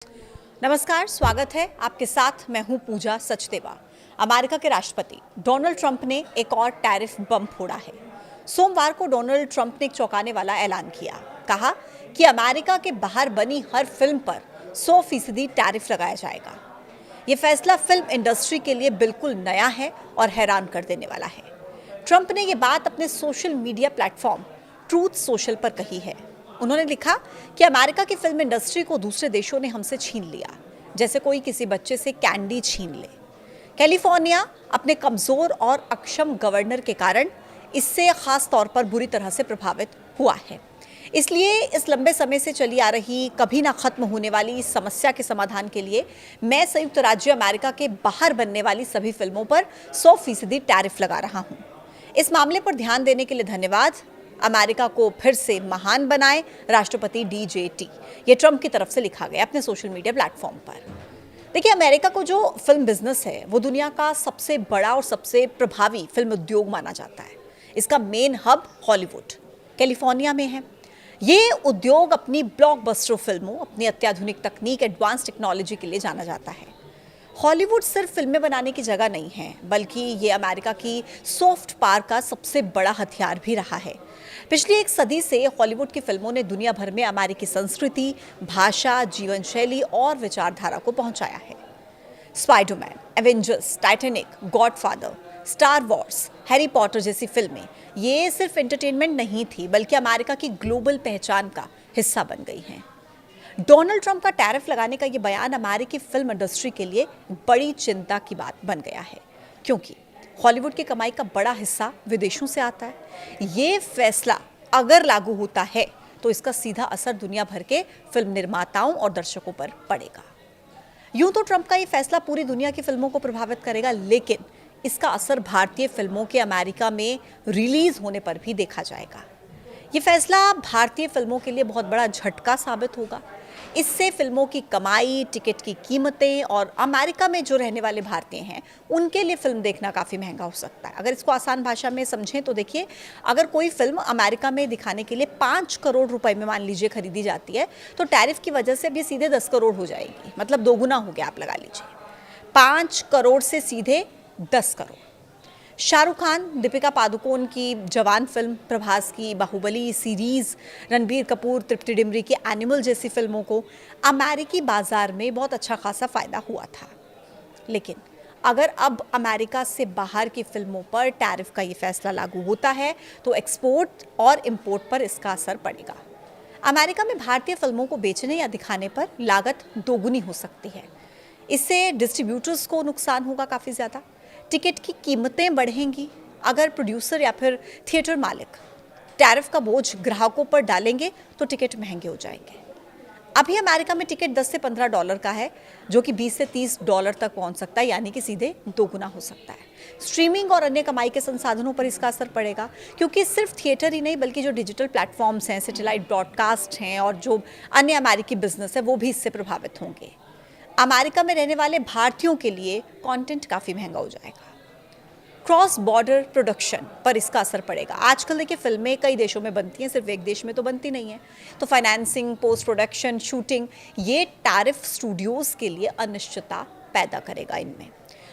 नमस्कार, स्वागत है आपके साथ। मैं हूं पूजा सचदेवा। अमेरिका के राष्ट्रपति डोनाल्ड ट्रंप ने एक और टैरिफ बम फोड़ा है। सोमवार को डोनाल्ड ट्रंप ने एक चौंकाने वाला ऐलान किया। कहा कि अमेरिका के बाहर बनी हर फिल्म पर 100% टैरिफ लगाया जाएगा। ये फैसला फिल्म इंडस्ट्री के लिए बिल्कुल नया है और हैरान कर देने वाला है। ट्रंप ने ये बात अपने social media platform truth social पर कही है। उन्होंने लिखा कि अमेरिका की फिल्म इंडस्ट्री को दूसरे देशों ने हमसे छीन लिया, जैसे कोई किसी बच्चे से कैंडी छीन ले। कैलिफोर्निया अपने कमजोर और अक्षम गवर्नर के कारण इससे खास तौर पर बुरी तरह से प्रभावित हुआ है। इसलिए इस लंबे समय से चली आ रही, कभी ना खत्म होने वाली इस समस्या के समाधान के लिए मैं संयुक्त राज्य अमेरिका के बाहर बनने वाली सभी फिल्मों पर 100% टैरिफ लगा रहा हूं। इस मामले पर ध्यान देने के लिए धन्यवाद। अमेरिका को फिर से महान बनाए, राष्ट्रपति DJT। ये ट्रंप की तरफ से लिखा गया अपने सोशल मीडिया प्लेटफॉर्म पर। देखिए, अमेरिका को जो फिल्म बिजनेस है वो दुनिया का सबसे बड़ा और सबसे प्रभावी फिल्म उद्योग माना जाता है। इसका मेन हब हॉलीवुड कैलिफोर्निया में है। ये उद्योग अपनी ब्लॉकबस्टर फिल्मों, अपनी अत्याधुनिक तकनीक, एडवांस टेक्नोलॉजी के लिए जाना जाता है। हॉलीवुड सिर्फ फिल्में बनाने की जगह नहीं है, बल्कि ये अमेरिका की सॉफ्ट पावर का सबसे बड़ा हथियार भी रहा है। पिछली एक सदी से हॉलीवुड की फिल्मों ने दुनिया भर में अमेरिकी संस्कृति, भाषा, जीवन शैली और विचारधारा को पहुंचाया है। Spiderman, Avengers, Titanic, godfather, star Wars, Harry Potter जैसी फिल्में ये सिर्फ एंटरटेनमेंट नहीं थी, बल्कि अमेरिका की ग्लोबल पहचान का हिस्सा बन गई हैं। डोनाल्ड ट्रंप का टैरिफ लगाने का ये बयान अमेरिकी फिल्म इंडस्ट्री के लिए बड़ी चिंता की बात बन गया है, क्योंकि हॉलीवुड की कमाई का बड़ा हिस्सा विदेशों से आता है। ये फैसला अगर लागू होता है तो इसका सीधा असर दुनिया भर के फिल्म निर्माताओं और दर्शकों पर पड़ेगा। यूं तो ट्रंप का ये फैसला पूरी दुनिया की फिल्मों को प्रभावित करेगा, लेकिन इसका असर भारतीय फिल्मों के अमेरिका में रिलीज होने पर भी देखा जाएगा। ये फैसला भारतीय फिल्मों के लिए बहुत बड़ा झटका साबित होगा। इससे फिल्मों की कमाई, टिकट की कीमतें और अमेरिका में जो रहने वाले भारतीय हैं उनके लिए फिल्म देखना काफ़ी महंगा हो सकता है। अगर इसको आसान भाषा में समझें तो देखिए, अगर कोई फिल्म अमेरिका में दिखाने के लिए 5 करोड़ रुपए में मान लीजिए खरीदी जाती है, तो टैरिफ की वजह से अब ये सीधे 10 करोड़ हो जाएगी। मतलब दोगुना हो गया, आप लगा लीजिए। 5 करोड़ से सीधे 10 करोड़। शाहरुख खान, दीपिका पादुकोण की जवान फिल्म, प्रभास की बाहुबली सीरीज, रणबीर कपूर, तृप्ति डिमरी की एनिमल जैसी फिल्मों को अमेरिकी बाजार में बहुत अच्छा खासा फायदा हुआ था। लेकिन अगर अब अमेरिका से बाहर की फिल्मों पर टैरिफ का ये फैसला लागू होता है तो एक्सपोर्ट और इंपोर्ट पर इसका असर पड़ेगा। अमेरिका में भारतीय फिल्मों को बेचने या दिखाने पर लागत दोगुनी हो सकती है। इससे डिस्ट्रीब्यूटर्स को नुकसान होगा काफ़ी ज़्यादा। टिकट की कीमतें बढ़ेंगी अगर प्रोड्यूसर या फिर थिएटर मालिक टैरिफ का बोझ ग्राहकों पर डालेंगे तो टिकट महंगे हो जाएंगे। अभी अमेरिका में टिकट 10 से 15 डॉलर का है, जो कि 20 से 30 डॉलर तक पहुंच सकता है, यानी कि सीधे दोगुना हो सकता है। स्ट्रीमिंग और अन्य कमाई के संसाधनों पर इसका असर पड़ेगा, क्योंकि सिर्फ थिएटर ही नहीं बल्कि जो डिजिटल प्लेटफॉर्म्स हैं, सैटेलाइट ब्रॉडकास्ट हैं और जो अन्य अमेरिकी बिजनेस है वो भी इससे प्रभावित होंगे। अमेरिका में रहने वाले भारतीयों के लिए कंटेंट काफ़ी महंगा हो जाएगा। क्रॉस बॉर्डर प्रोडक्शन पर इसका असर पड़ेगा। आजकल देखिए, फिल्में कई देशों में बनती हैं, सिर्फ एक देश में तो बनती नहीं है। तो फाइनेंसिंग, पोस्ट प्रोडक्शन, शूटिंग, ये टैरिफ स्टूडियोज़ के लिए अनिश्चितता पैदा करेगा इनमें,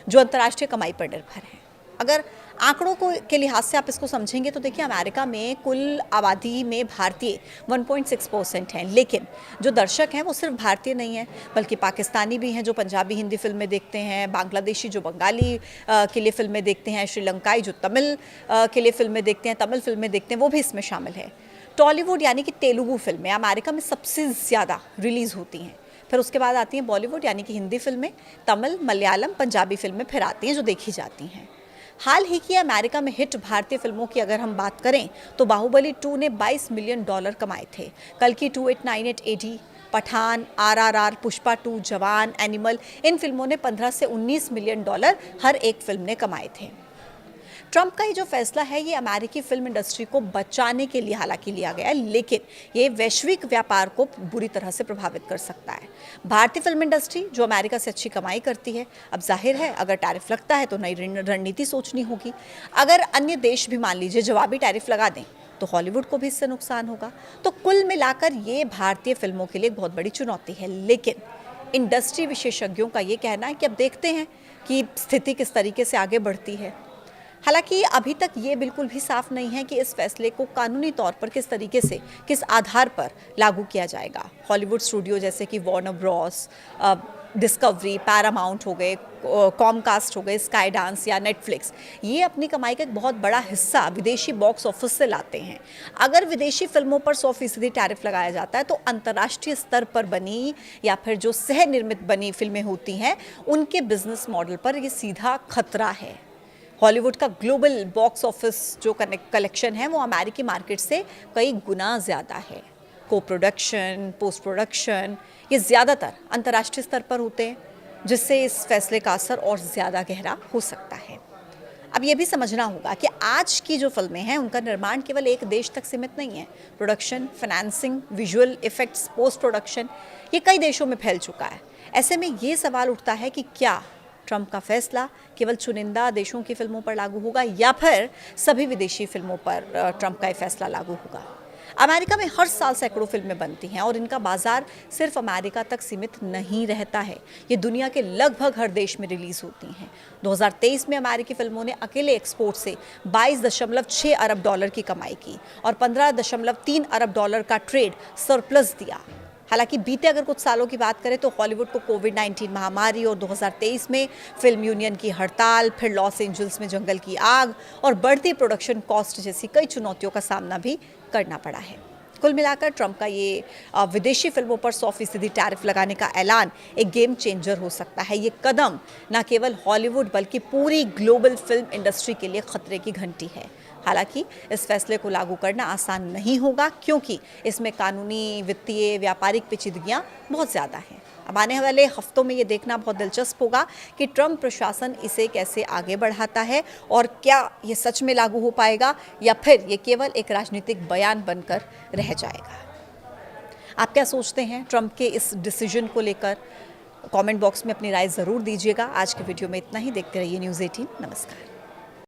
जो अंतर्राष्ट्रीय कमाई पर निर्भर है। अगर आंकड़ों को के लिहाज से आप इसको समझेंगे तो देखिए, अमेरिका में कुल आबादी में भारतीय 1.6% हैं, लेकिन जो दर्शक हैं वो सिर्फ भारतीय नहीं हैं, बल्कि पाकिस्तानी भी हैं जो पंजाबी हिंदी फिल्में देखते हैं, बांग्लादेशी जो बंगाली के लिए फिल्में देखते हैं, श्रीलंकाई जो तमिल के लिए फिल्में देखते हैं, तमिल फिल्में देखते हैं, वो भी इसमें शामिल है। टॉलीवुड यानी कि तेलुगु फिल्में अमेरिका में सबसे ज़्यादा रिलीज़ होती हैं। फिर उसके बाद आती हैं बॉलीवुड यानी कि हिंदी फिल्में, तमिल, मलयालम, पंजाबी फिल्में फिर आती हैं जो देखी जाती हैं। हाल ही की अमेरिका में हिट भारतीय फिल्मों की अगर हम बात करें तो बाहुबली 2 ने $22 मिलियन कमाए थे। कल की 2898 AD, पठान, RRR, पुष्पा 2, जवान, एनिमल, इन फिल्मों ने 15 से $19 मिलियन हर एक फिल्म ने कमाए थे। ट्रंप का ये जो फैसला है ये अमेरिकी फिल्म इंडस्ट्री को बचाने के लिए हालांकि लिया गया है, लेकिन ये वैश्विक व्यापार को बुरी तरह से प्रभावित कर सकता है। भारतीय फिल्म इंडस्ट्री जो अमेरिका से अच्छी कमाई करती है, अब जाहिर है अगर टैरिफ लगता है तो नई रणनीति सोचनी होगी। अगर अन्य देश भी मान लीजिए जवाबी टैरिफ लगा दें तो हॉलीवुड को भी इससे नुकसान होगा। तो कुल मिलाकर ये भारतीय फिल्मों के लिए एक बहुत बड़ी चुनौती है, लेकिन इंडस्ट्री विशेषज्ञों का ये कहना है कि अब देखते हैं कि स्थिति किस तरीके से आगे बढ़ती है। हालांकि अभी तक ये बिल्कुल भी साफ नहीं है कि इस फैसले को कानूनी तौर पर किस तरीके से, किस आधार पर लागू किया जाएगा। हॉलीवुड स्टूडियो जैसे कि वार्नर ब्रॉस, डिस्कवरी, पैरामाउंट हो गए, कॉमकास्ट हो गए, स्काई डांस या नेटफ्लिक्स, ये अपनी कमाई का एक बहुत बड़ा हिस्सा विदेशी बॉक्स ऑफिस से लाते हैं। अगर विदेशी फिल्मों पर 100% टैरिफ लगाया जाता है तो अंतर्राष्ट्रीय स्तर पर बनी या फिर जो सह निर्मित बनी फिल्में होती हैं उनके बिजनेस मॉडल पर ये सीधा खतरा है। हॉलीवुड का ग्लोबल बॉक्स ऑफिस जो कलेक्शन है वो अमेरिकी मार्केट से कई गुना ज़्यादा है। को प्रोडक्शन, पोस्ट प्रोडक्शन ये ज़्यादातर अंतर्राष्ट्रीय स्तर पर होते हैं, जिससे इस फैसले का असर और ज़्यादा गहरा हो सकता है। अब ये भी समझना होगा कि आज की जो फिल्में हैं उनका निर्माण केवल एक देश तक सीमित नहीं है। Production, financing, visual effects, post production ये कई देशों में फैल चुका है। ऐसे में ये सवाल उठता है कि क्या ट्रंप का फैसला केवल चुनिंदा देशों की फिल्मों पर लागू होगा या फिर सभी विदेशी फिल्मों पर ट्रंप का ये फैसला लागू होगा। अमेरिका में हर साल सैकड़ों फिल्में बनती हैं और इनका बाजार सिर्फ अमेरिका तक सीमित नहीं रहता है, ये दुनिया के लगभग हर देश में रिलीज होती हैं। 2023 में अमेरिकी फिल्मों ने अकेले एक्सपोर्ट से 22.6 अरब डॉलर की कमाई की और 15.3 अरब डॉलर का ट्रेड सरप्लस दिया। हालांकि बीते अगर कुछ सालों की बात करें तो हॉलीवुड को कोविड-19 महामारी और 2023 में फिल्म यूनियन की हड़ताल, फिर लॉस एंजल्स में जंगल की आग और बढ़ती प्रोडक्शन कॉस्ट जैसी कई चुनौतियों का सामना भी करना पड़ा है। कुल मिलाकर ट्रंप का ये विदेशी फिल्मों पर 100% टैरिफ लगाने का ऐलान एक गेम चेंजर हो सकता है। ये कदम न केवल हॉलीवुड बल्कि पूरी ग्लोबल फिल्म इंडस्ट्री के लिए खतरे की घंटी है। हालांकि इस फैसले को लागू करना आसान नहीं होगा क्योंकि इसमें कानूनी, वित्तीय, व्यापारिक पेचीदगियां बहुत ज़्यादा हैं। अब आने वाले हफ्तों में ये देखना बहुत दिलचस्प होगा कि ट्रंप प्रशासन इसे कैसे आगे बढ़ाता है और क्या ये सच में लागू हो पाएगा या फिर ये केवल एक राजनीतिक बयान बनकर रह जाएगा। आप क्या सोचते हैं ट्रंप के इस डिसीजन को लेकर? कमेंट बॉक्स में अपनी राय ज़रूर दीजिएगा। आज के वीडियो में इतना ही। देखते रहिए न्यूज़ 18। नमस्कार।